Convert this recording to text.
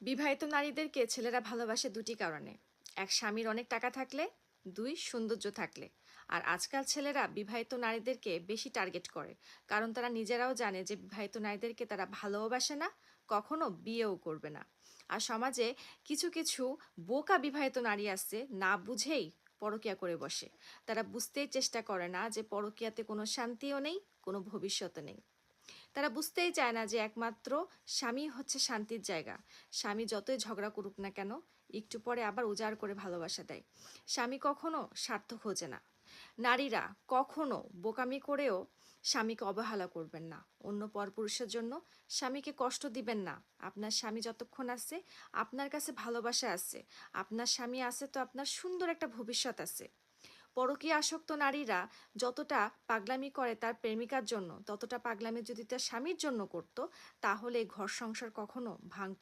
বিবাহিত নারীদেরকে ছেলেরা ভালোবাসে দুটি কারণে। এক, স্বামীর অনেক টাকা থাকলে। দুই, সৌন্দর্য থাকলে। আর আজকাল ছেলেরা বিবাহিত নারীদেরকে বেশি টার্গেট করে, কারণ তারা নিজেরাও জানে যে বিবাহিত নারীদেরকে তারা ভালোবাসে না, কখনো বিয়েও করবে না। আর সমাজে কিছু কিছু বোকা বিবাহিত নারী আছে, না বুঝেই পরকীয়া করে বসে। তারা বুঝতেই চেষ্টা করে না যে পরকীয়াতে কোনো শান্তিও নেই, কোনো ভবিষ্যৎও নেই। তারা বুঝতেই চায় না যে একমাত্র স্বামী হচ্ছে শান্তির জায়গা। স্বামী যতই ঝগড়া করুক না কেন, একটু পরে আবার উজাড় করে ভালোবাসা দেয়। স্বামী কখনো স্বার্থ খোঁজে না। নারীরা কখনো বোকামি করেও স্বামীকে অবহেলা করবেন না। অন্য পরপুরুষের জন্য স্বামীকে কষ্ট দিবেন না। আপনার স্বামী যতক্ষণ আছে, আপনার কাছে ভালোবাসা আছে। আপনার স্বামী আছে তো আপনার সুন্দর একটা ভবিষ্যৎ আছে। পরকীয়া আসক্ত নারীরা যতটা পাগলামি করে তার প্রেমিকার জন্য, ততটা পাগলামি যদি তার স্বামীর জন্য করত, তাহলে ঘর সংসার কখনো ভাঙত